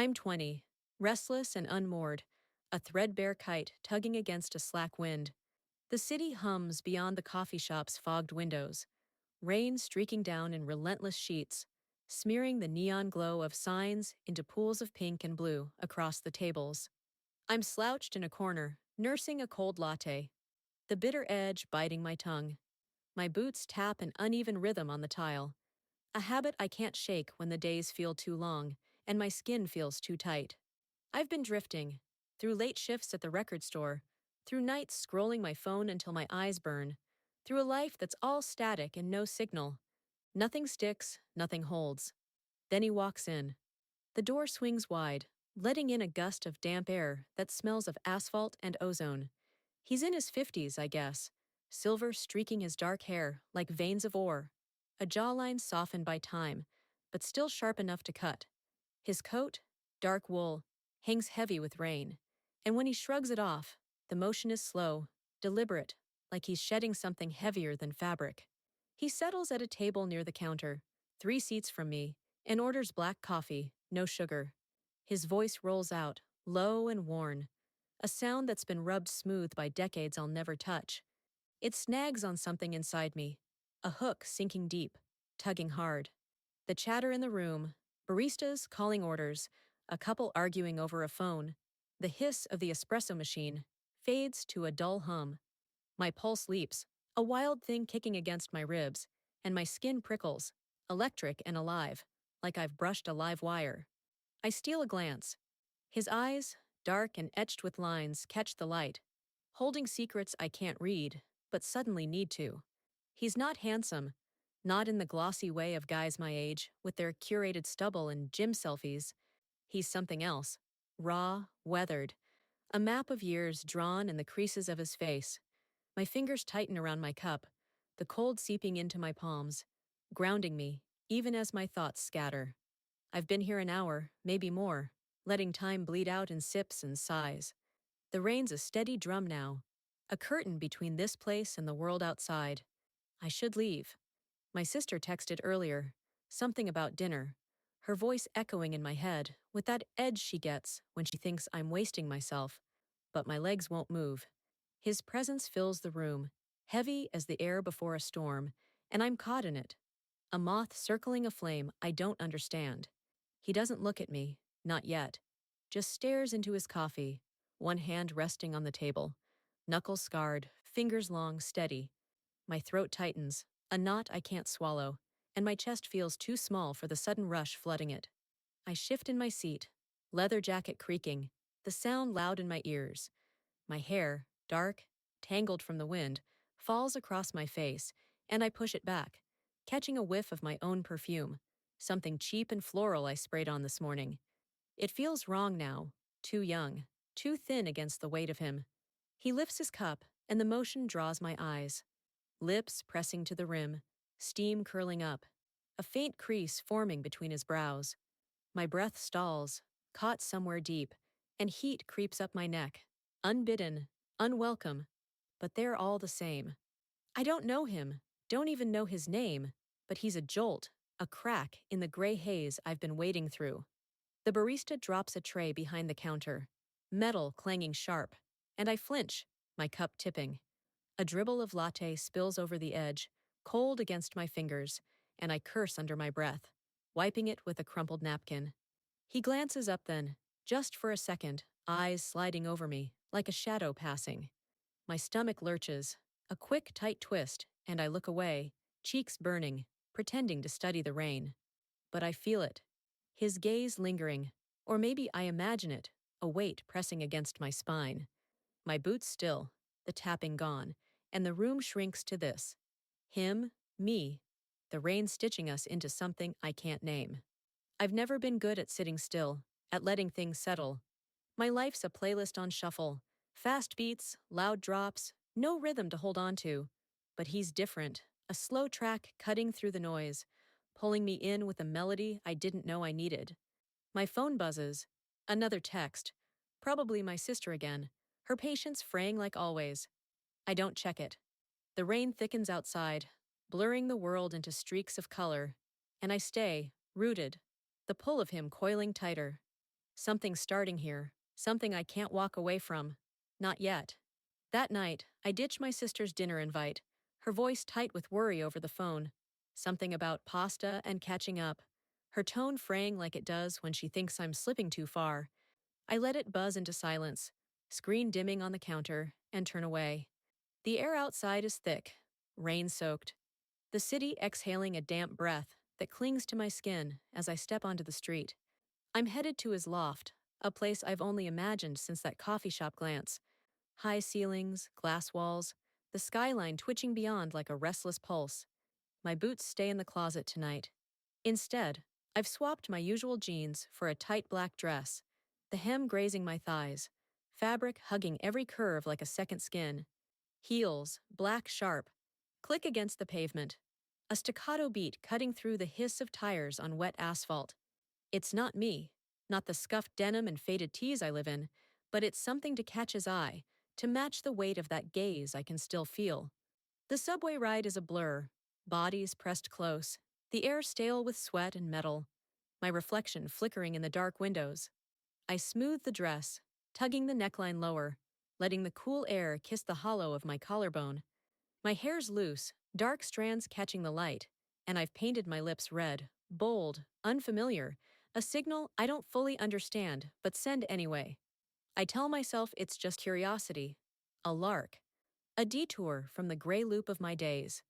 I'm 20, restless and unmoored, a threadbare kite tugging against a slack wind. The city hums beyond the coffee shop's fogged windows, rain streaking down in relentless sheets, smearing the neon glow of signs into pools of pink and blue across the tables. I'm slouched in a corner, nursing a cold latte, the bitter edge biting my tongue. My boots tap an uneven rhythm on the tile, a habit I can't shake when the days feel too long and my skin feels too tight. I've been drifting, through late shifts at the record store, through nights scrolling my phone until my eyes burn, through a life that's all static and no signal. Nothing sticks, nothing holds. Then he walks in. The door swings wide, letting in a gust of damp air that smells of asphalt and ozone. He's in his 50s, I guess, silver streaking his dark hair like veins of ore, a jawline softened by time, but still sharp enough to cut. His coat, dark wool, hangs heavy with rain, and when he shrugs it off, the motion is slow, deliberate, like he's shedding something heavier than fabric. He settles at a table near the counter, 3 seats from me, and orders black coffee, no sugar. His voice rolls out, low and worn, a sound that's been rubbed smooth by decades I'll never touch. It snags on something inside me, a hook sinking deep, tugging hard. The chatter in the room, baristas calling orders, a couple arguing over a phone, the hiss of the espresso machine, fades to a dull hum. My pulse leaps, a wild thing kicking against my ribs, and my skin prickles, electric and alive, like I've brushed a live wire. I steal a glance. His eyes, dark and etched with lines, catch the light, holding secrets I can't read, but suddenly need to. He's not handsome, not in the glossy way of guys my age, with their curated stubble and gym selfies. He's something else, raw, weathered, a map of years drawn in the creases of his face. My fingers tighten around my cup, the cold seeping into my palms, grounding me, even as my thoughts scatter. I've been here an hour, maybe more, letting time bleed out in sips and sighs. The rain's a steady drum now, a curtain between this place and the world outside. I should leave. My sister texted earlier, something about dinner, her voice echoing in my head with that edge she gets when she thinks I'm wasting myself. But my legs won't move. His presence fills the room, heavy as the air before a storm, and I'm caught in it. A moth circling a flame I don't understand. He doesn't look at me, not yet, just stares into his coffee, one hand resting on the table, knuckles scarred, fingers long, steady. My throat tightens, a knot I can't swallow, and my chest feels too small for the sudden rush flooding it. I shift in my seat, leather jacket creaking, the sound loud in my ears. My hair, dark, tangled from the wind, falls across my face, and I push it back, catching a whiff of my own perfume, something cheap and floral I sprayed on this morning. It feels wrong now, too young, too thin against the weight of him. He lifts his cup, and the motion draws my eyes. Lips pressing to the rim, steam curling up, a faint crease forming between his brows. My breath stalls, caught somewhere deep, and heat creeps up my neck. Unbidden, unwelcome, but they're all the same. I don't know him, don't even know his name, but he's a jolt, a crack in the gray haze I've been wading through. The barista drops a tray behind the counter, metal clanging sharp, and I flinch, my cup tipping. A dribble of latte spills over the edge, cold against my fingers, and I curse under my breath, wiping it with a crumpled napkin. He glances up then, just for a second, eyes sliding over me, like a shadow passing. My stomach lurches, a quick, tight twist, and I look away, cheeks burning, pretending to study the rain. But I feel it. His gaze lingering, or maybe I imagine it, a weight pressing against my spine. My boots still, the tapping gone, and the room shrinks to this. Him, me, the rain stitching us into something I can't name. I've never been good at sitting still, at letting things settle. My life's a playlist on shuffle, fast beats, loud drops, no rhythm to hold on to. But he's different, a slow track cutting through the noise, pulling me in with a melody I didn't know I needed. My phone buzzes. Another text. Probably my sister again, her patience fraying like always. I don't check it. The rain thickens outside, blurring the world into streaks of color, and I stay, rooted, the pull of him coiling tighter. Something's starting here, something I can't walk away from. Not yet. That night, I ditched my sister's dinner invite, her voice tight with worry over the phone. Something about pasta and catching up, her tone fraying like it does when she thinks I'm slipping too far. I let it buzz into silence, screen dimming on the counter, and turn away. The air outside is thick, rain-soaked, the city exhaling a damp breath that clings to my skin as I step onto the street. I'm headed to his loft, a place I've only imagined since that coffee shop glance. High ceilings, glass walls, the skyline twitching beyond like a restless pulse. My boots stay in the closet tonight. Instead, I've swapped my usual jeans for a tight black dress, the hem grazing my thighs, fabric hugging every curve like a second skin. Heels, black sharp, click against the pavement. A staccato beat cutting through the hiss of tires on wet asphalt. It's not me, not the scuffed denim and faded tees I live in, but it's something to catch his eye, to match the weight of that gaze I can still feel. The subway ride is a blur, bodies pressed close, the air stale with sweat and metal, my reflection flickering in the dark windows. I smooth the dress, tugging the neckline lower, letting the cool air kiss the hollow of my collarbone. My hair's loose, dark strands catching the light, and I've painted my lips red, bold, unfamiliar, a signal I don't fully understand but send anyway. I tell myself it's just curiosity, a lark, a detour from the gray loop of my days.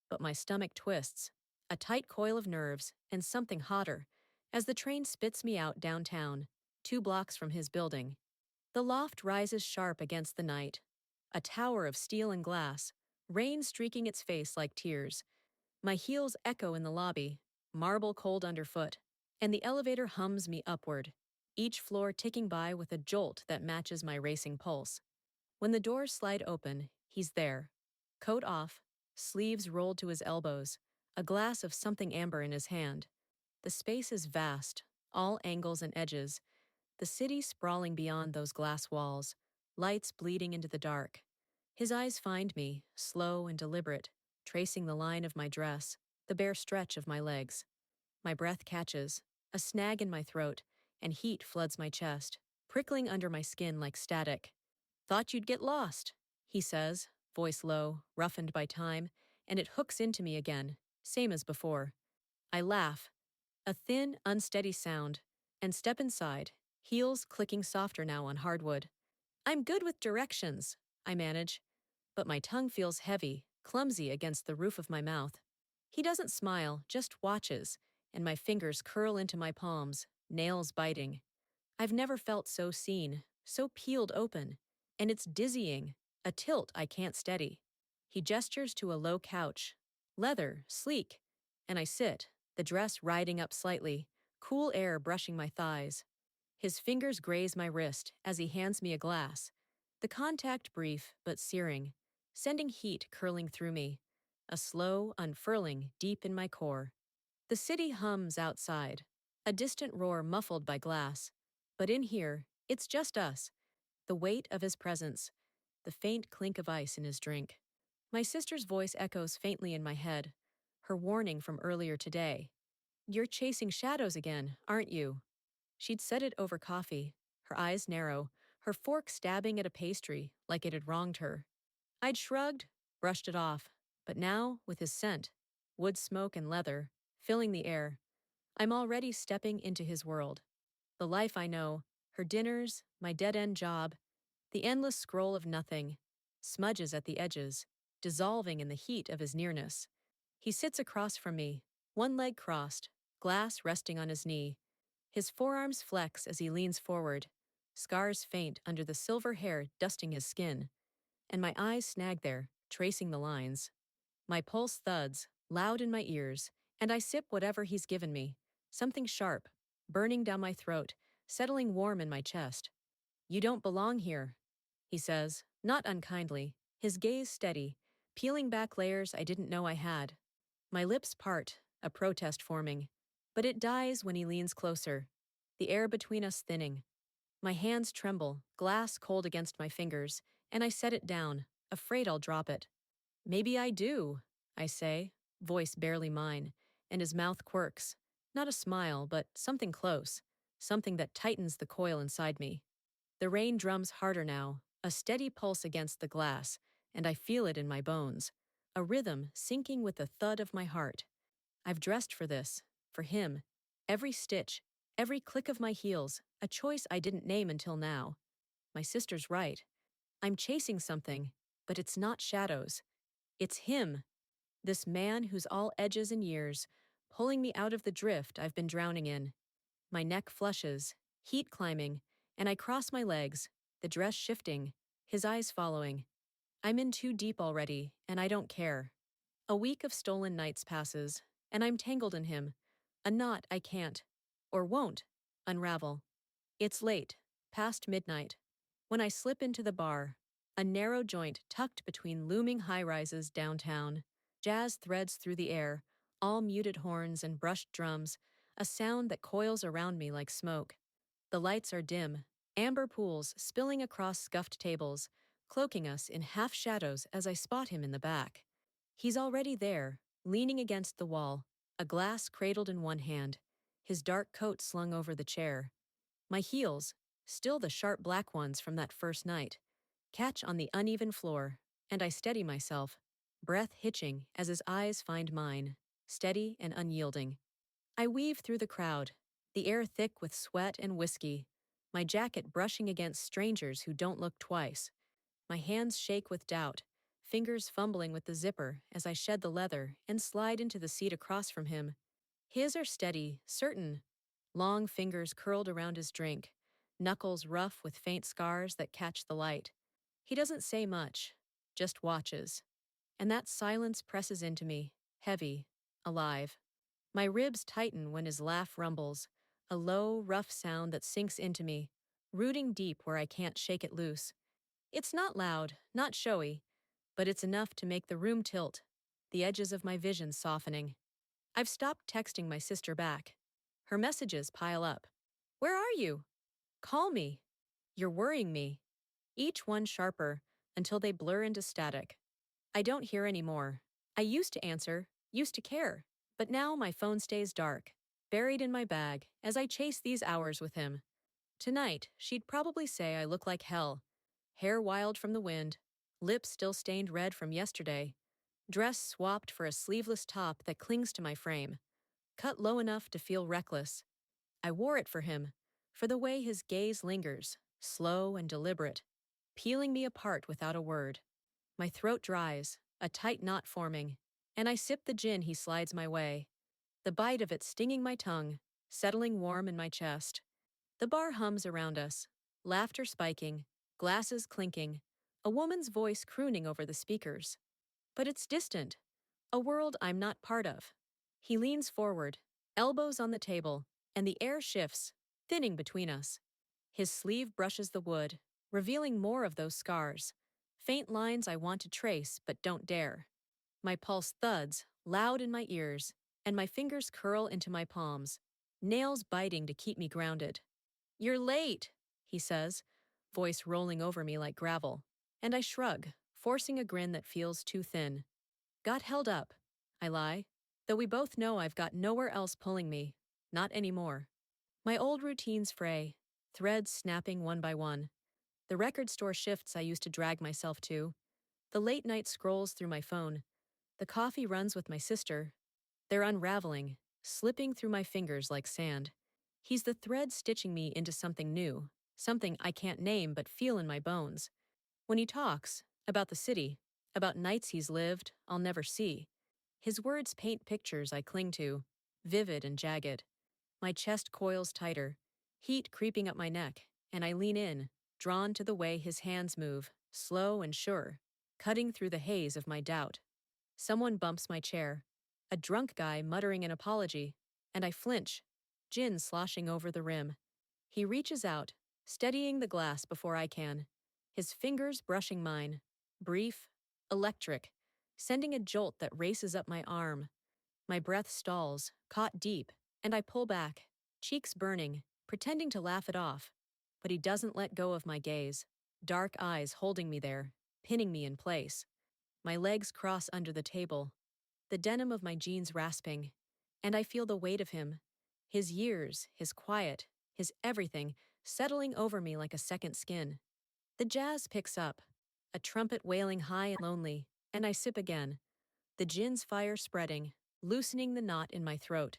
But my stomach twists, a tight coil of nerves, and something hotter, as the train spits me out downtown, 2 blocks from his building. The loft rises sharp against the night, a tower of steel and glass, rain streaking its face like tears. My heels echo in the lobby, marble cold underfoot, and the elevator hums me upward, each floor ticking by with a jolt that matches my racing pulse. When the doors slide open, he's there. Coat off, sleeves rolled to his elbows, a glass of something amber in his hand. The space is vast, all angles and edges, the city sprawling beyond those glass walls, lights bleeding into the dark. His eyes find me, slow and deliberate, tracing the line of my dress, the bare stretch of my legs. My breath catches, a snag in my throat, and heat floods my chest, prickling under my skin like static. Thought you'd get lost, he says, voice low, roughened by time, and it hooks into me again, same as before. I laugh, a thin, unsteady sound, and step inside, heels clicking softer now on hardwood. I'm good with directions, I manage, but my tongue feels heavy, clumsy against the roof of my mouth. He doesn't smile, just watches, and my fingers curl into my palms, nails biting. I've never felt so seen, so peeled open, and it's dizzying, a tilt I can't steady. He gestures to a low couch, leather, sleek, and I sit, the dress riding up slightly, cool air brushing my thighs. His fingers graze my wrist as he hands me a glass, the contact brief but searing, sending heat curling through me, a slow unfurling deep in my core. The city hums outside, a distant roar muffled by glass. But in here, it's just us, the weight of his presence, the faint clink of ice in his drink. My sister's voice echoes faintly in my head, her warning from earlier today. You're chasing shadows again, aren't you? She'd said it over coffee, her eyes narrow, her fork stabbing at a pastry like it had wronged her. I'd shrugged, brushed it off, but now, with his scent, wood smoke and leather, filling the air, I'm already stepping into his world. The life I know, her dinners, my dead-end job, the endless scroll of nothing, smudges at the edges, dissolving in the heat of his nearness. He sits across from me, one leg crossed, glass resting on his knee. His forearms flex as he leans forward, scars faint under the silver hair dusting his skin, and my eyes snag there, tracing the lines. My pulse thuds, loud in my ears, and I sip whatever he's given me, something sharp, burning down my throat, settling warm in my chest. You don't belong here, he says, not unkindly, his gaze steady, peeling back layers I didn't know I had. My lips part, a protest forming, but it dies when he leans closer, the air between us thinning. My hands tremble, glass cold against my fingers, and I set it down, afraid I'll drop it. Maybe I do, I say, voice barely mine, and his mouth quirks. Not a smile, but something close. something that tightens the coil inside me. The rain drums harder now, a steady pulse against the glass, and I feel it in my bones, a rhythm syncing with the thud of my heart. I've dressed for this, for him. Every stitch, every click of my heels, a choice I didn't name until now. My sister's right. I'm chasing something, but it's not shadows. It's him, this man who's all edges and years, pulling me out of the drift I've been drowning in. My neck flushes, heat climbing, and I cross my legs, the dress shifting, his eyes following. I'm in too deep already, and I don't care. A week of stolen nights passes, and I'm tangled in him, a knot I can't, or won't, unravel. It's late, past midnight, when I slip into the bar, a narrow joint tucked between looming high-rises downtown. Jazz threads through the air, all muted horns and brushed drums, a sound that coils around me like smoke. The lights are dim, amber pools spilling across scuffed tables, cloaking us in half shadows as I spot him in the back. He's already there, leaning against the wall, a glass cradled in one hand, his dark coat slung over the chair. My heels, still the sharp black ones from that first night, catch on the uneven floor, and I steady myself, breath hitching as his eyes find mine, steady and unyielding. I weave through the crowd, the air thick with sweat and whiskey, my jacket brushing against strangers who don't look twice. My hands shake with doubt, fingers fumbling with the zipper as I shed the leather and slide into the seat across from him. His are steady, certain, long fingers curled around his drink, knuckles rough with faint scars that catch the light. He doesn't say much, just watches. And that silence presses into me, heavy, alive. My ribs tighten when his laugh rumbles, a low, rough sound that sinks into me, rooting deep where I can't shake it loose. It's not loud, not showy, but it's enough to make the room tilt, the edges of my vision softening. I've stopped texting my sister back. Her messages pile up. Where are you? Call me. You're worrying me. Each one sharper, until they blur into static. I don't hear anymore. I used to answer, used to care, but now my phone stays dark, buried in my bag, as I chase these hours with him. Tonight, she'd probably say I look like hell. Hair wild from the wind, lips still stained red from yesterday, dress swapped for a sleeveless top that clings to my frame, cut low enough to feel reckless. I wore it for him, for the way his gaze lingers, slow and deliberate, peeling me apart without a word. My throat dries, a tight knot forming, and I sip the gin he slides my way, the bite of it stinging my tongue, settling warm in my chest. The bar hums around us, laughter spiking, glasses clinking, a woman's voice crooning over the speakers. But it's distant, a world I'm not part of. He leans forward, elbows on the table, and the air shifts, thinning between us. His sleeve brushes the wood, revealing more of those scars, faint lines I want to trace but don't dare. My pulse thuds, loud in my ears, and my fingers curl into my palms, nails biting to keep me grounded. You're late, he says, voice rolling over me like gravel, and I shrug, forcing a grin that feels too thin. Got held up, I lie, though we both know I've got nowhere else pulling me, not anymore. My old routines fray, threads snapping one by one. The record store shifts I used to drag myself to, the late night scrolls through my phone, the coffee runs with my sister. They're unraveling, slipping through my fingers like sand. He's the thread stitching me into something new, something I can't name but feel in my bones. When he talks, about the city, about nights he's lived, I'll never see, his words paint pictures I cling to, vivid and jagged. My chest coils tighter, heat creeping up my neck, and I lean in, drawn to the way his hands move, slow and sure, cutting through the haze of my doubt. Someone bumps my chair, a drunk guy muttering an apology, and I flinch, gin sloshing over the rim. He reaches out, steadying the glass before I can, his fingers brushing mine, brief, electric, sending a jolt that races up my arm. My breath stalls, caught deep, and I pull back, cheeks burning, pretending to laugh it off. But he doesn't let go of my gaze, dark eyes holding me there, pinning me in place. My legs cross under the table, the denim of my jeans rasping, and I feel the weight of him, his years, his quiet, his everything settling over me like a second skin. The jazz picks up, a trumpet wailing high and lonely, and I sip again, the gin's fire spreading, loosening the knot in my throat.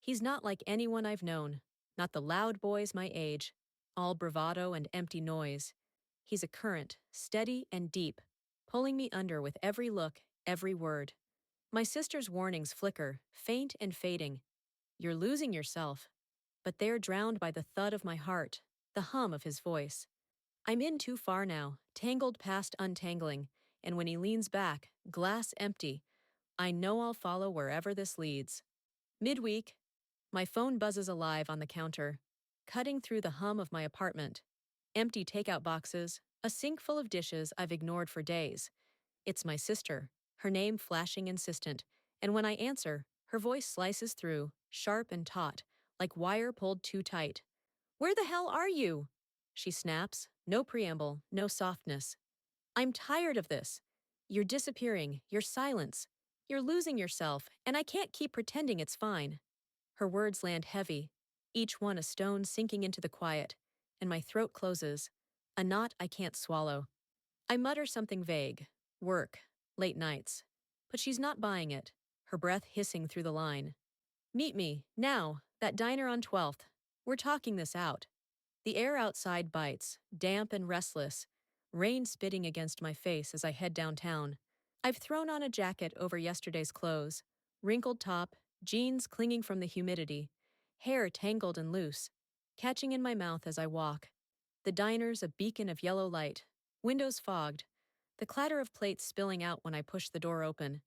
He's not like anyone I've known, not the loud boys my age, all bravado and empty noise. He's a current, steady and deep, pulling me under with every look, every word. My sister's warnings flicker, faint and fading. You're losing yourself. But they're drowned by the thud of my heart, the hum of his voice. I'm in too far now, tangled past untangling, and when he leans back, glass empty, I know I'll follow wherever this leads. Midweek, my phone buzzes alive on the counter, cutting through the hum of my apartment. Empty takeout boxes, a sink full of dishes I've ignored for days. It's my sister, her name flashing insistent, and when I answer, her voice slices through, sharp and taut, like wire pulled too tight. "Where the hell are you?" She snaps, no preamble, no softness. "I'm tired of this. You're disappearing, your silence. You're losing yourself, and I can't keep pretending it's fine." Her words land heavy, each one a stone sinking into the quiet, and my throat closes, a knot I can't swallow. I mutter something vague, work, late nights. But she's not buying it, her breath hissing through the line. "Meet me, now, that diner on 12th. We're talking this out." The air outside bites, damp and restless, rain spitting against my face as I head downtown. I've thrown on a jacket over yesterday's clothes, wrinkled top, jeans clinging from the humidity, hair tangled and loose, catching in my mouth as I walk. The diner's a beacon of yellow light, windows fogged, the clatter of plates spilling out when I push the door open.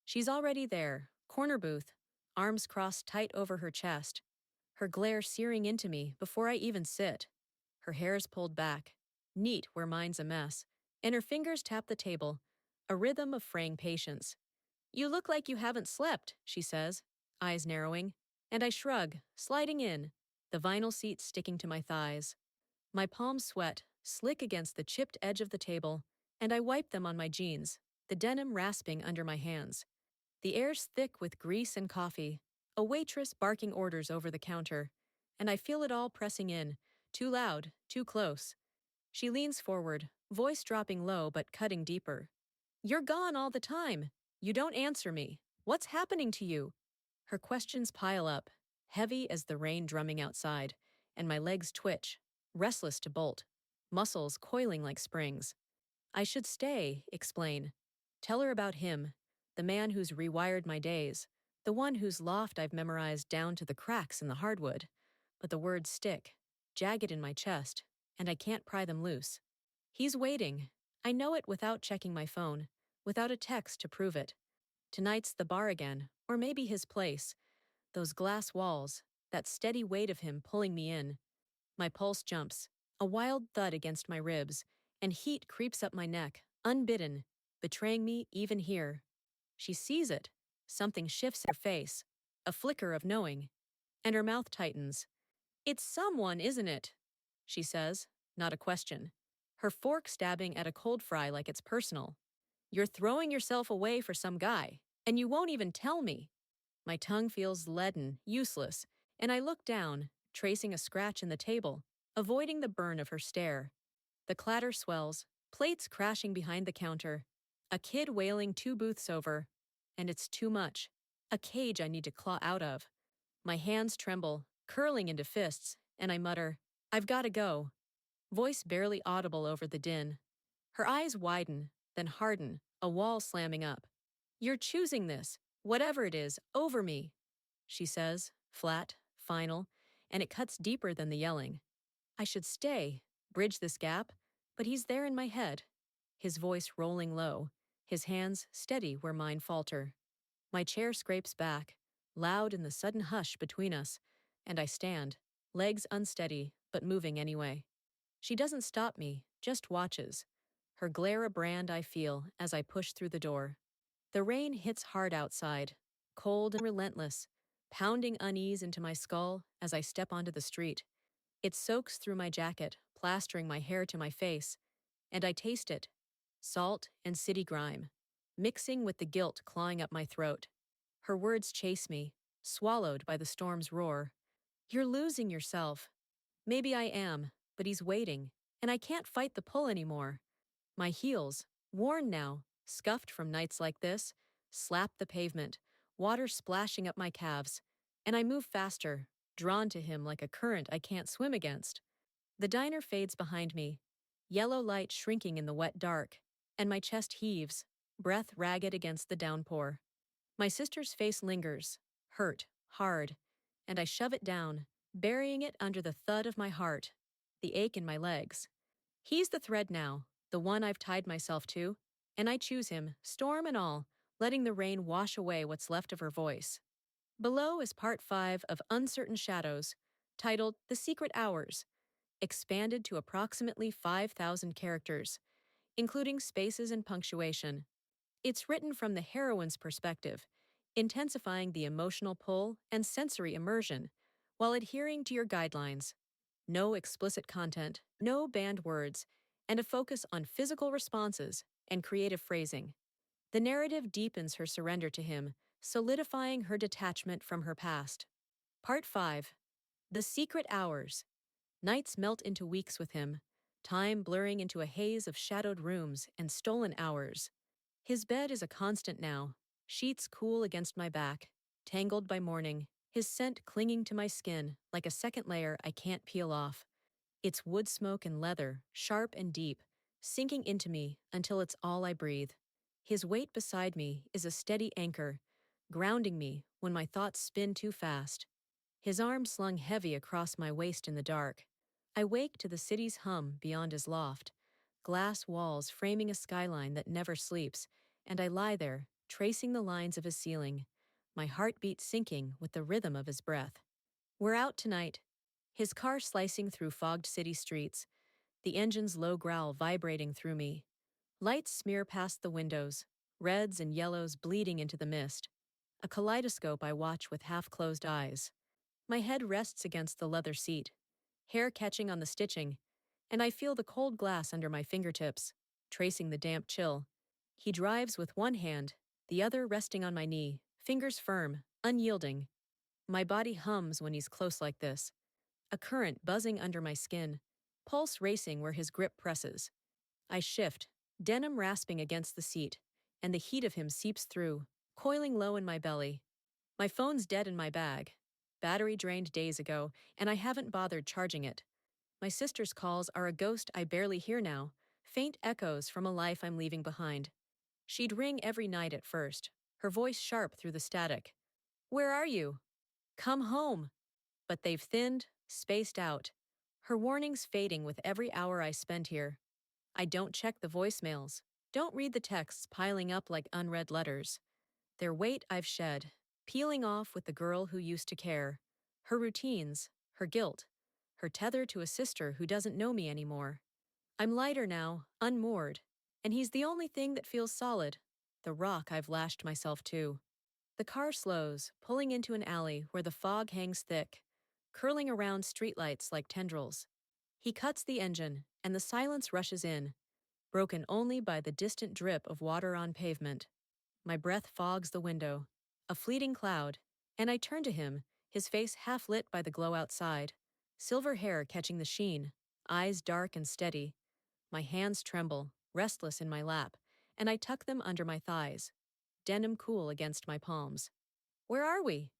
She's already there, corner booth, arms crossed tight over her chest, her glare searing into me before I even sit. Her hair's pulled back, neat where mine's a mess, and her fingers tap the table, a rhythm of fraying patience. "You look like you haven't slept," she says, eyes narrowing, and I shrug, sliding in, the vinyl seat sticking to my thighs. My palms sweat, slick against the chipped edge of the table, and I wipe them on my jeans, the denim rasping under my hands. The air's thick with grease and coffee, a waitress barking orders over the counter, and I feel it all pressing in, too loud, too close. She leans forward, voice dropping low but cutting deeper. "You're gone all the time. You don't answer me. What's happening to you?" Her questions pile up, heavy as the rain drumming outside, and my legs twitch, restless to bolt, muscles coiling like springs. I should stay, explain. Tell her about him, the man who's rewired my days, the one whose loft I've memorized down to the cracks in the hardwood. But the words stick, jagged in my chest, and I can't pry them loose. He's waiting. I know it without checking my phone, without a text to prove it. Tonight's the bar again, or maybe his place. Those glass walls, that steady weight of him pulling me in. My pulse jumps, a wild thud against my ribs, and heat creeps up my neck, unbidden, betraying me even here. She sees it. Something shifts her face, a flicker of knowing, and her mouth tightens. "It's someone, isn't it?" she says, not a question. Her fork stabbing at a cold fry like it's personal. "You're throwing yourself away for some guy, and you won't even tell me." My tongue feels leaden, useless, and I look down, tracing a scratch in the table, avoiding the burn of her stare. The clatter swells, plates crashing behind the counter, a kid wailing 2 booths over, and it's too much. A cage I need to claw out of. My hands tremble, curling into fists, and I mutter, "I've got to go." Voice barely audible over the din. Her eyes widen, then harden, a wall slamming up. "You're choosing this, whatever it is, over me," she says, flat, final, and it cuts deeper than the yelling. I should stay, bridge this gap, but he's there in my head, his voice rolling low, his hands steady where mine falter. My chair scrapes back, loud in the sudden hush between us, and I stand, legs unsteady, but moving anyway. She doesn't stop me, just watches. Her glare a brand I feel as I push through the door. The rain hits hard outside, cold and relentless, pounding unease into my skull as I step onto the street. It soaks through my jacket, plastering my hair to my face, and I taste it, salt and city grime, mixing with the guilt clawing up my throat. Her words chase me, swallowed by the storm's roar. "You're losing yourself." Maybe I am, but he's waiting, and I can't fight the pull anymore. My heels, worn now, scuffed from nights like this, slap the pavement, water splashing up my calves, and I move faster, drawn to him like a current I can't swim against. The diner fades behind me, yellow light shrinking in the wet dark, and my chest heaves, breath ragged against the downpour. My sister's face lingers, hurt, hard, and I shove it down, burying it under the thud of my heart, the ache in my legs. He's the thread now, the one I've tied myself to, and I choose him, storm and all, letting the rain wash away what's left of her voice. Below is part 5 of Uncertain Shadows, titled The Secret Hours, expanded to approximately 5,000 characters, including spaces and punctuation. It's written from the heroine's perspective, intensifying the emotional pull and sensory immersion, while adhering to your guidelines. No explicit content, no banned words, and a focus on physical responses and creative phrasing. The narrative deepens her surrender to him, solidifying her detachment from her past. Part 5. The Secret Hours. Nights melt into weeks with him, time blurring into a haze of shadowed rooms and stolen hours. His bed is a constant now, sheets cool against my back, tangled by morning, his scent clinging to my skin like a second layer I can't peel off. It's wood smoke and leather, sharp and deep, sinking into me until it's all I breathe. His weight beside me is a steady anchor, grounding me when my thoughts spin too fast. His arm slung heavy across my waist in the dark. I wake to the city's hum beyond his loft, glass walls framing a skyline that never sleeps, and I lie there, tracing the lines of his ceiling, my heartbeat syncing with the rhythm of his breath. We're out tonight, his car slicing through fogged city streets, the engine's low growl vibrating through me. Lights smear past the windows, reds and yellows bleeding into the mist. A kaleidoscope I watch with half-closed eyes. My head rests against the leather seat, hair catching on the stitching, and I feel the cold glass under my fingertips, tracing the damp chill. He drives with one hand, the other resting on my knee, fingers firm, unyielding. My body hums when he's close like this, a current buzzing under my skin, pulse racing where his grip presses. I shift, denim rasping against the seat, and the heat of him seeps through, coiling low in my belly. My phone's dead in my bag. Battery drained days ago, and I haven't bothered charging it. My sister's calls are a ghost I barely hear now, faint echoes from a life I'm leaving behind. She'd ring every night at first, her voice sharp through the static. "Where are you? Come home!" But they've thinned, spaced out. Her warnings fading with every hour I spend here. I don't check the voicemails, don't read the texts piling up like unread letters. Their weight I've shed, peeling off with the girl who used to care. Her routines, her guilt, her tether to a sister who doesn't know me anymore. I'm lighter now, unmoored, and he's the only thing that feels solid, the rock I've lashed myself to. The car slows, pulling into an alley where the fog hangs thick, curling around streetlights like tendrils. He cuts the engine, and the silence rushes in, broken only by the distant drip of water on pavement. My breath fogs the window, a fleeting cloud, and I turn to him, his face half lit by the glow outside, silver hair catching the sheen, eyes dark and steady. My hands tremble, restless in my lap, and I tuck them under my thighs, denim cool against my palms. "Where are we?"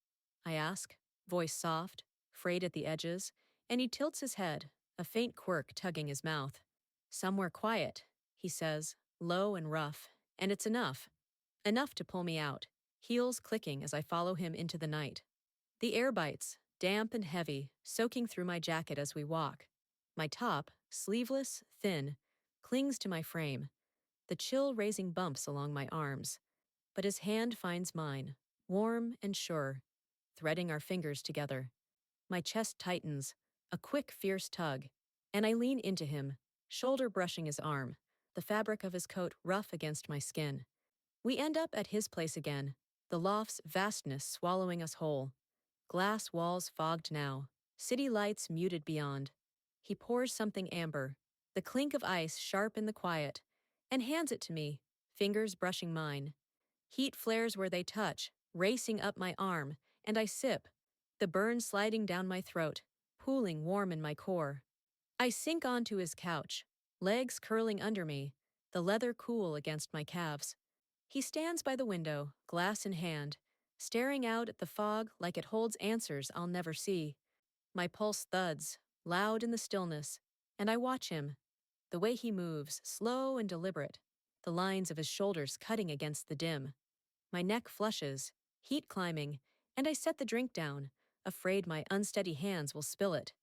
I ask, voice soft, frayed at the edges, and he tilts his head, a faint quirk tugging his mouth. "Somewhere quiet," he says, low and rough, and it's enough. Enough to pull me out, heels clicking as I follow him into the night. The air bites, damp and heavy, soaking through my jacket as we walk. My top, sleeveless, thin, clings to my frame, the chill raising bumps along my arms. But his hand finds mine, warm and sure, threading our fingers together. My chest tightens, a quick, fierce tug, and I lean into him, shoulder brushing his arm, the fabric of his coat rough against my skin. We end up at his place again, the loft's vastness swallowing us whole. Glass walls fogged now, city lights muted beyond. He pours something amber, the clink of ice sharp in the quiet, and hands it to me, fingers brushing mine. Heat flares where they touch, racing up my arm, and I sip, the burn sliding down my throat, pooling warm in my core. I sink onto his couch, legs curling under me, the leather cool against my calves. He stands by the window, glass in hand, staring out at the fog like it holds answers I'll never see. My pulse thuds, loud in the stillness, and I watch him. The way he moves, slow and deliberate, the lines of his shoulders cutting against the dim. My neck flushes, heat climbing, and I set the drink down, afraid my unsteady hands will spill it.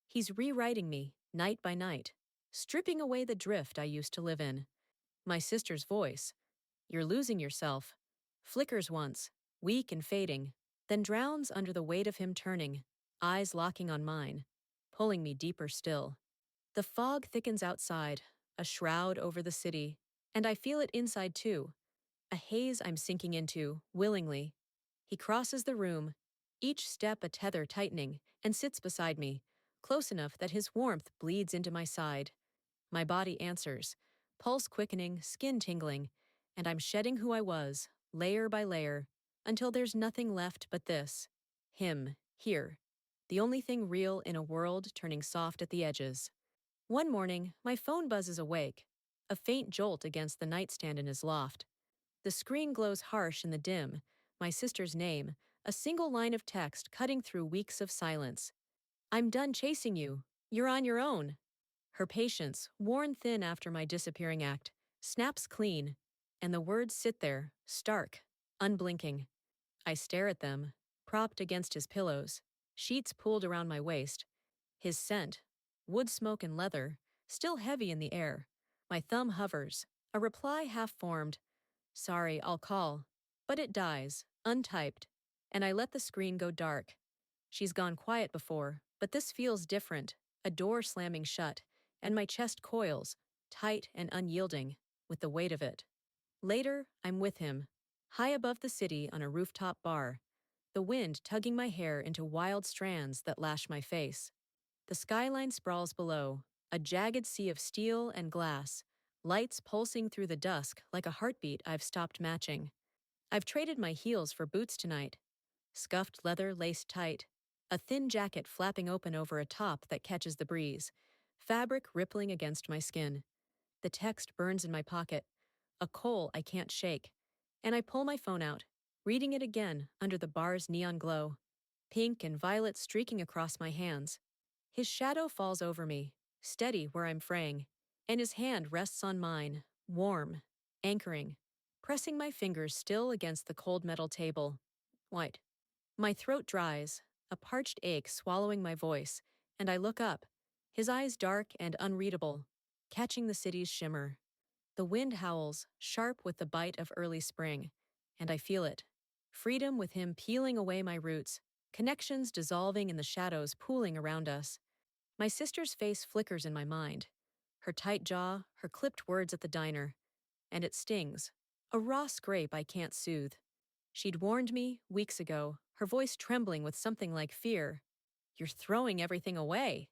He's rewriting me, night by night, stripping away the drift I used to live in. My sister's voice, "You're losing yourself," flickers once, weak and fading, then drowns under the weight of him turning, eyes locking on mine, pulling me deeper still. The fog thickens outside, a shroud over the city, and I feel it inside too, a haze I'm sinking into, willingly. He crosses the room, each step a tether tightening, and sits beside me, close enough that his warmth bleeds into my side. My body answers, pulse quickening, skin tingling, and I'm shedding who I was, layer by layer, until there's nothing left but this. Him, here. The only thing real in a world turning soft at the edges. One morning, my phone buzzes awake, a faint jolt against the nightstand in his loft. The screen glows harsh in the dim, my sister's name, a single line of text cutting through weeks of silence. "I'm done chasing you. You're on your own." Her patience, worn thin after my disappearing act, snaps clean, and the words sit there, stark, unblinking. I stare at them, propped against his pillows, sheets pulled around my waist. His scent, wood smoke and leather, still heavy in the air. My thumb hovers, a reply half formed. "Sorry, I'll call." But it dies, untyped, and I let the screen go dark. She's gone quiet before, but this feels different, a door slamming shut, and my chest coils, tight and unyielding, with the weight of it. Later, I'm with him, high above the city on a rooftop bar, the wind tugging my hair into wild strands that lash my face. The skyline sprawls below, a jagged sea of steel and glass, lights pulsing through the dusk like a heartbeat I've stopped matching. I've traded my heels for boots tonight. Scuffed leather laced tight, a thin jacket flapping open over a top that catches the breeze, fabric rippling against my skin. The text burns in my pocket, a coal I can't shake, and I pull my phone out, reading it again under the bar's neon glow, pink and violet streaking across my hands. His shadow falls over me, steady where I'm fraying, and his hand rests on mine, warm, anchoring, pressing my fingers still against the cold metal table. White. My throat dries, a parched ache swallowing my voice, and I look up, his eyes dark and unreadable, catching the city's shimmer. The wind howls, sharp with the bite of early spring, and I feel it. Freedom with him peeling away my roots, connections dissolving in the shadows pooling around us. My sister's face flickers in my mind, her tight jaw, her clipped words at the diner, and it stings, a raw scrape I can't soothe. She'd warned me, weeks ago, her voice trembling with something like fear. "You're throwing everything away."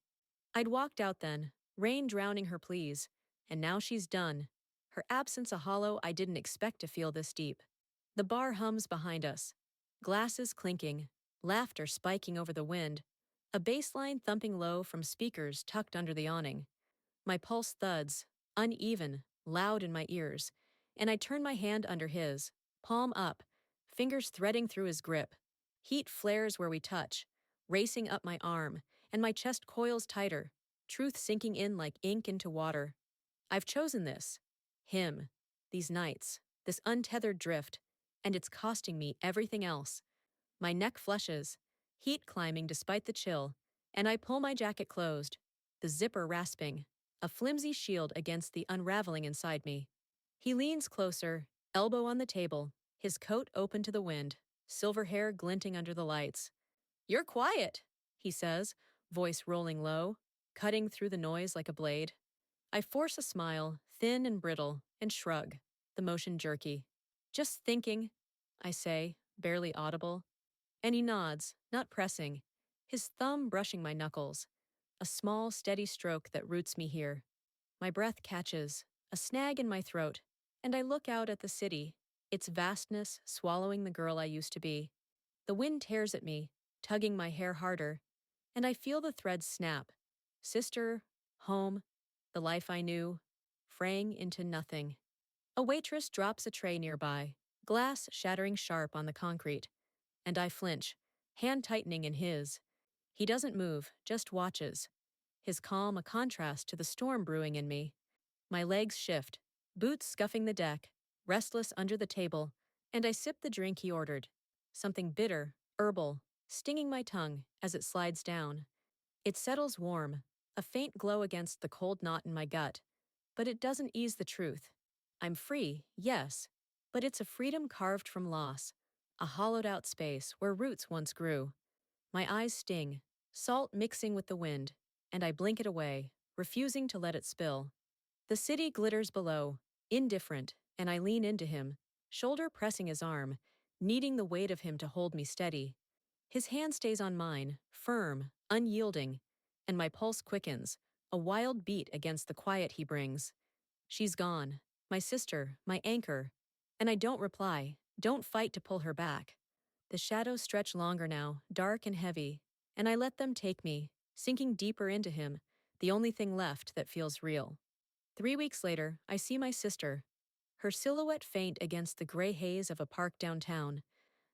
I'd walked out then, rain drowning her pleas, and now she's done, her absence a hollow I didn't expect to feel this deep. The bar hums behind us, glasses clinking, laughter spiking over the wind, a bass line thumping low from speakers tucked under the awning. My pulse thuds, uneven, loud in my ears, and I turn my hand under his, palm up, fingers threading through his grip. Heat flares where we touch, racing up my arm, and my chest coils tighter, truth sinking in like ink into water. I've chosen this. Him. These nights. This untethered drift. And it's costing me everything else. My neck flushes, heat climbing despite the chill, and I pull my jacket closed, the zipper rasping, a flimsy shield against the unraveling inside me. He leans closer, elbow on the table, his coat open to the wind, silver hair glinting under the lights. "You're quiet," he says, voice rolling low, cutting through the noise like a blade. I force a smile, thin and brittle, and shrug, the motion jerky. "Just thinking," I say, barely audible. And he nods, not pressing, his thumb brushing my knuckles, a small, steady stroke that roots me here. My breath catches, a snag in my throat, and I look out at the city, its vastness swallowing the girl I used to be. The wind tears at me, tugging my hair harder, and I feel the threads snap. Sister, home, the life I knew, fraying into nothing. A waitress drops a tray nearby, glass shattering sharp on the concrete, and I flinch, hand tightening in his. He doesn't move, just watches, his calm a contrast to the storm brewing in me. My legs shift, boots scuffing the deck, restless under the table, and I sip the drink he ordered. Something bitter, herbal, stinging my tongue as it slides down. It settles warm, a faint glow against the cold knot in my gut. But it doesn't ease the truth. I'm free, yes, but it's a freedom carved from loss, a hollowed out space where roots once grew. My eyes sting, salt mixing with the wind, and I blink it away, refusing to let it spill. The city glitters below, indifferent, and I lean into him, shoulder pressing his arm, needing the weight of him to hold me steady. His hand stays on mine, firm, unyielding, and my pulse quickens, a wild beat against the quiet he brings. She's gone, my sister, my anchor, and I don't reply, don't fight to pull her back. The shadows stretch longer now, dark and heavy, and I let them take me, sinking deeper into him, the only thing left that feels real. 3 weeks later, I see my sister, her silhouette faint against the gray haze of a park downtown.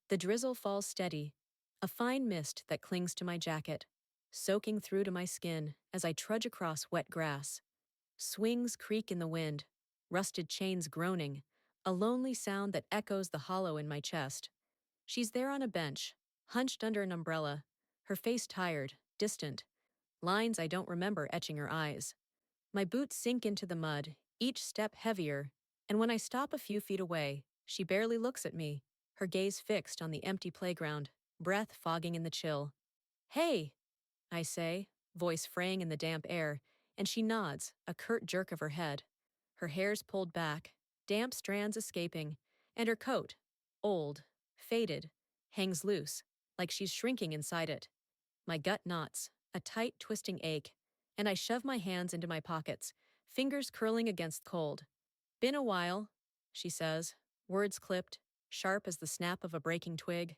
The drizzle falls steady, a fine mist that clings to my jacket, soaking through to my skin as I trudge across wet grass. Swings creak in the wind, rusted chains groaning, a lonely sound that echoes the hollow in my chest. She's there on a bench, hunched under an umbrella, her face tired, distant, lines I don't remember etching her eyes. My boots sink into the mud, each step heavier, and when I stop a few feet away, she barely looks at me, her gaze fixed on the empty playground, breath fogging in the chill. Hey, I say, voice fraying in the damp air, and she nods, a curt jerk of her head. Her hair's pulled back, damp strands escaping, and her coat, old, faded, hangs loose, like she's shrinking inside it. My gut knots, a tight, twisting ache, and I shove my hands into my pockets, fingers curling against cold. Been a while, she says, words clipped, sharp as the snap of a breaking twig.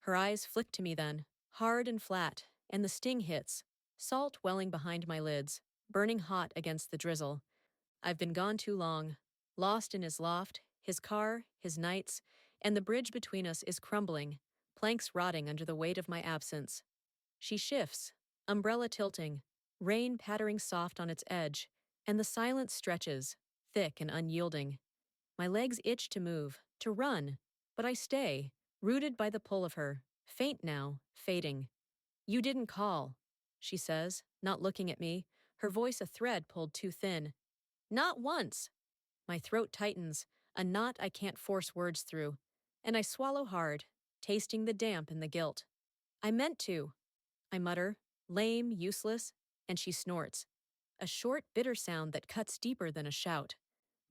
Her eyes flick to me then, hard and flat, and the sting hits, salt welling behind my lids, burning hot against the drizzle. I've been gone too long, lost in his loft, his car, his nights, and the bridge between us is crumbling, planks rotting under the weight of my absence. She shifts, umbrella tilting, rain pattering soft on its edge, and the silence stretches, thick and unyielding. My legs itch to move, to run, but I stay, rooted by the pull of her, faint now, fading. You didn't call, she says, not looking at me, her voice a thread pulled too thin. Not once. My throat tightens, a knot I can't force words through, and I swallow hard, tasting the damp and the guilt. I meant to, I mutter, lame, useless, and she snorts, a short, bitter sound that cuts deeper than a shout.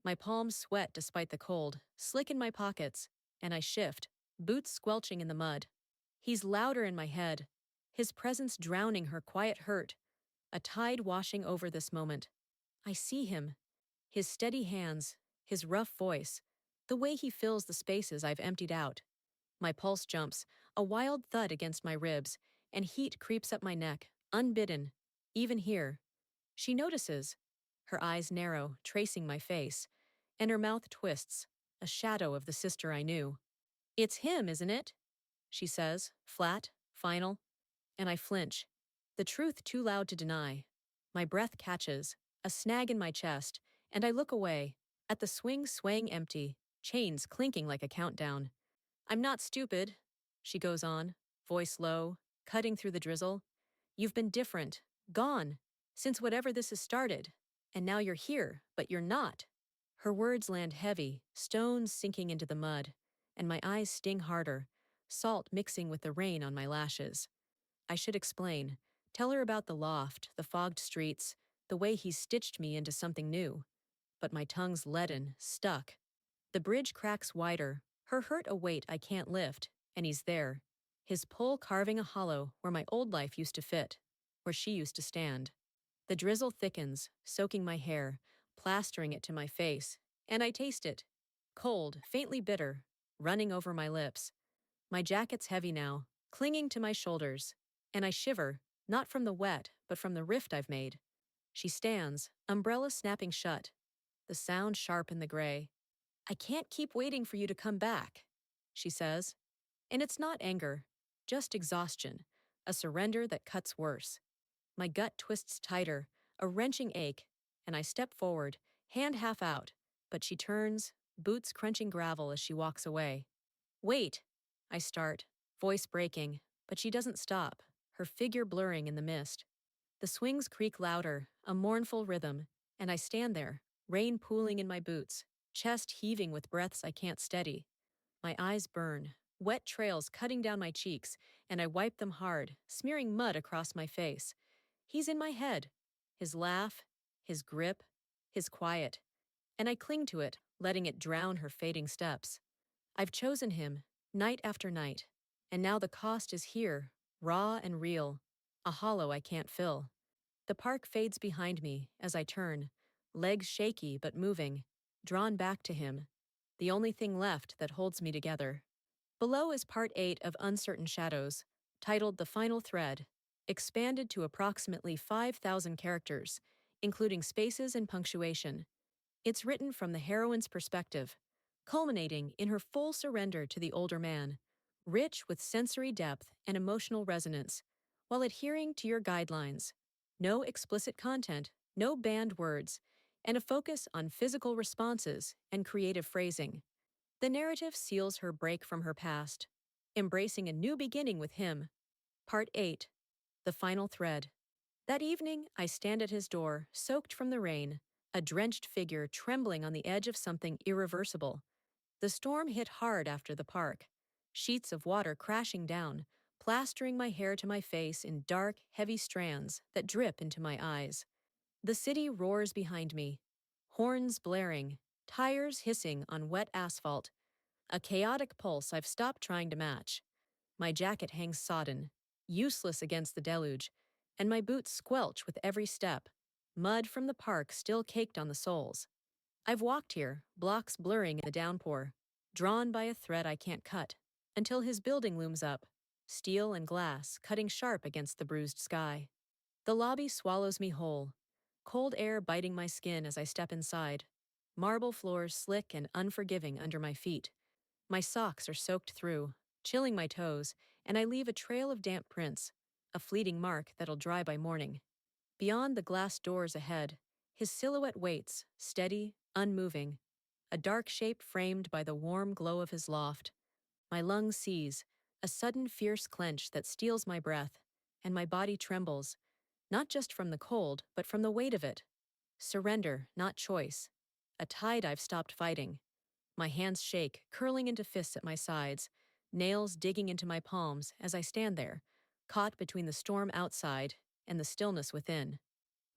My palms sweat despite the cold, slick in my pockets, and I shift, boots squelching in the mud. He's louder in my head, his presence drowning her quiet hurt, a tide washing over this moment. I see him, his steady hands, his rough voice, the way he fills the spaces I've emptied out. My pulse jumps, a wild thud against my ribs, and heat creeps up my neck, unbidden, even here. She notices. Her eyes narrow, tracing my face, and her mouth twists, a shadow of the sister I knew. It's him, isn't it? She says, flat, final, and I flinch. The truth too loud to deny. My breath catches, a snag in my chest, and I look away, at the swing swaying empty, chains clinking like a countdown. I'm not stupid, she goes on, voice low, cutting through the drizzle. You've been different, gone, since whatever this has started, and now you're here, but you're not. Her words land heavy, stones sinking into the mud, and my eyes sting harder, salt mixing with the rain on my lashes. I should explain, tell her about the loft, the fogged streets, the way he stitched me into something new. But my tongue's leaden, stuck. The bridge cracks wider, her hurt a weight I can't lift, and he's there, his pull carving a hollow where my old life used to fit, where she used to stand. The drizzle thickens, soaking my hair, plastering it to my face, and I taste it. Cold, faintly bitter, running over my lips. My jacket's heavy now, clinging to my shoulders, and I shiver, Not from the wet, but from the rift I've made. She stands, umbrella snapping shut, the sound sharp in the gray. I can't keep waiting for you to come back, she says. And it's not anger, just exhaustion, a surrender that cuts worse. My gut twists tighter, a wrenching ache, and I step forward, hand half out, but she turns, boots crunching gravel as she walks away. Wait! I start, voice breaking, but she doesn't stop, her figure blurring in the mist. The swings creak louder, a mournful rhythm, and I stand there, rain pooling in my boots, chest heaving with breaths I can't steady. My eyes burn, wet trails cutting down my cheeks, and I wipe them hard, smearing mud across my face. He's in my head. His laugh, his grip, his quiet. And I cling to it, letting it drown her fading steps. I've chosen him, night after night. And now the cost is here, raw and real, a hollow I can't fill. The park fades behind me as I turn, legs shaky but moving, drawn back to him, the only thing left that holds me together. Below is part 8 of Uncertain Shadows, titled The Final Thread, expanded to approximately 5,000 characters, including spaces and punctuation. It's written from the heroine's perspective, culminating in her full surrender to the older man, rich with sensory depth and emotional resonance, while adhering to your guidelines. No explicit content, no banned words, and a focus on physical responses and creative phrasing. The narrative seals her break from her past, embracing a new beginning with him. Part 8. The Final Thread. That evening, I stand at his door, soaked from the rain, a drenched figure trembling on the edge of something irreversible. The storm hit hard after the park, sheets of water crashing down, plastering my hair to my face in dark, heavy strands that drip into my eyes. The city roars behind me, horns blaring, tires hissing on wet asphalt, a chaotic pulse I've stopped trying to match. My jacket hangs sodden, useless against the deluge, and my boots squelch with every step, mud from the park still caked on the soles. I've walked here, blocks blurring in the downpour, drawn by a thread I can't cut, until his building looms up, steel and glass cutting sharp against the bruised sky. The lobby swallows me whole, cold air biting my skin as I step inside, marble floors slick and unforgiving under my feet. My socks are soaked through, chilling my toes, and I leave a trail of damp prints, a fleeting mark that'll dry by morning. Beyond the glass doors ahead, his silhouette waits, steady, unmoving, a dark shape framed by the warm glow of his loft. My lungs seize, a sudden fierce clench that steals my breath, and my body trembles, not just from the cold, but from the weight of it. Surrender, not choice. A tide I've stopped fighting. My hands shake, curling into fists at my sides, nails digging into my palms as I stand there, caught between the storm outside and the stillness within.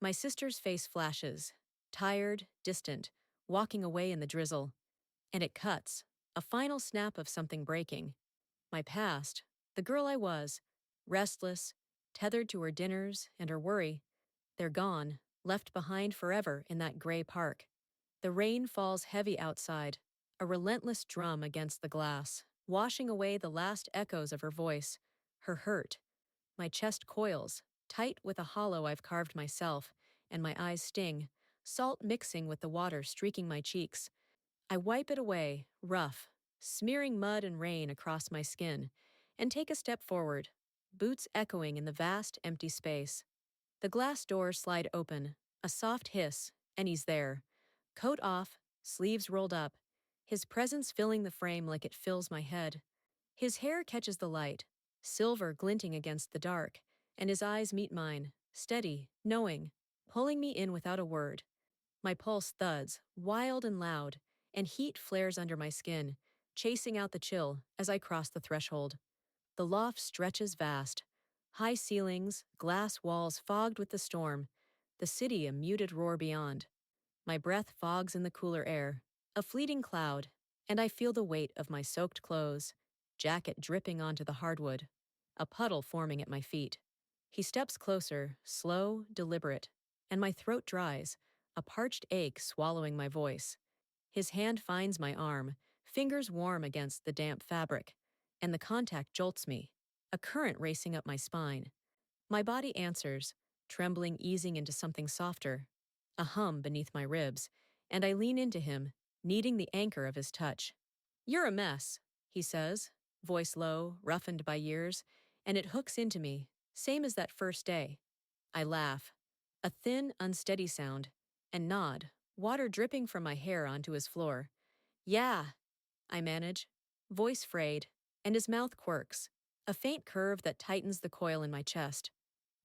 My sister's face flashes, tired, distant, walking away in the drizzle. And it cuts, a final snap of something breaking. My past, the girl I was, restless, tethered to her dinners and her worry, they're gone, left behind forever in that gray park. The rain falls heavy outside, a relentless drum against the glass, washing away the last echoes of her voice, her hurt. My chest coils, tight with a hollow I've carved myself, and my eyes sting, salt mixing with the water streaking my cheeks. I wipe it away, rough, smearing mud and rain across my skin, and take a step forward, boots echoing in the vast, empty space. The glass doors slide open, a soft hiss, and he's there. Coat off, sleeves rolled up, his presence filling the frame like it fills my head. His hair catches the light, silver glinting against the dark, and his eyes meet mine, steady, knowing, pulling me in without a word. My pulse thuds, wild and loud, and heat flares under my skin, chasing out the chill as I cross the threshold. The loft stretches vast, high ceilings, glass walls fogged with the storm, the city a muted roar beyond. My breath fogs in the cooler air, a fleeting cloud, and I feel the weight of my soaked clothes, jacket dripping onto the hardwood, a puddle forming at my feet. He steps closer, slow, deliberate, and my throat dries, a parched ache swallowing my voice. His hand finds my arm, fingers warm against the damp fabric, and the contact jolts me, a current racing up my spine. My body answers, trembling easing into something softer, a hum beneath my ribs, and I lean into him, needing the anchor of his touch. "You're a mess," he says, voice low, roughened by years, and it hooks into me, same as that first day. I laugh, a thin, unsteady sound, and nod, water dripping from my hair onto his floor. "Yeah," I manage, voice frayed, and his mouth quirks, a faint curve that tightens the coil in my chest.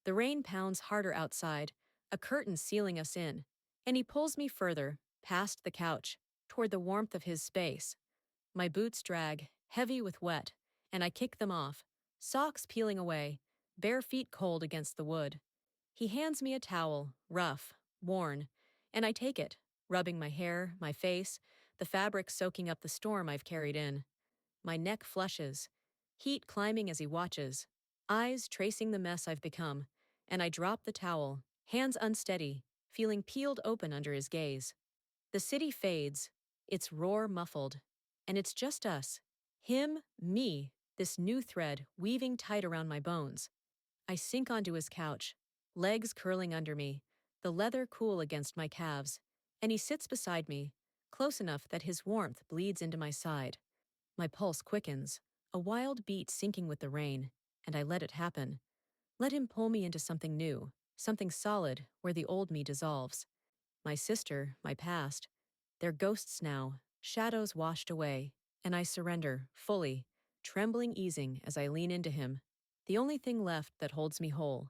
The rain pounds harder outside, a curtain sealing us in, and he pulls me further, past the couch, toward the warmth of his space. My boots drag, heavy with wet, and I kick them off, socks peeling away, bare feet cold against the wood. He hands me a towel, rough, worn, and I take it, rubbing my hair, my face, the fabric soaking up the storm I've carried in. My neck flushes, heat climbing as he watches, eyes tracing the mess I've become, and I drop the towel, hands unsteady, feeling peeled open under his gaze. The city fades, its roar muffled, and it's just us. Him, me, this new thread weaving tight around my bones. I sink onto his couch, legs curling under me, the leather cool against my calves, and he sits beside me, close enough that his warmth bleeds into my side. My pulse quickens, a wild beat sinking with the rain, and I let it happen. Let him pull me into something new, something solid where the old me dissolves. My sister, my past, they're ghosts now, shadows washed away, and I surrender, fully, trembling easing as I lean into him. The only thing left that holds me whole.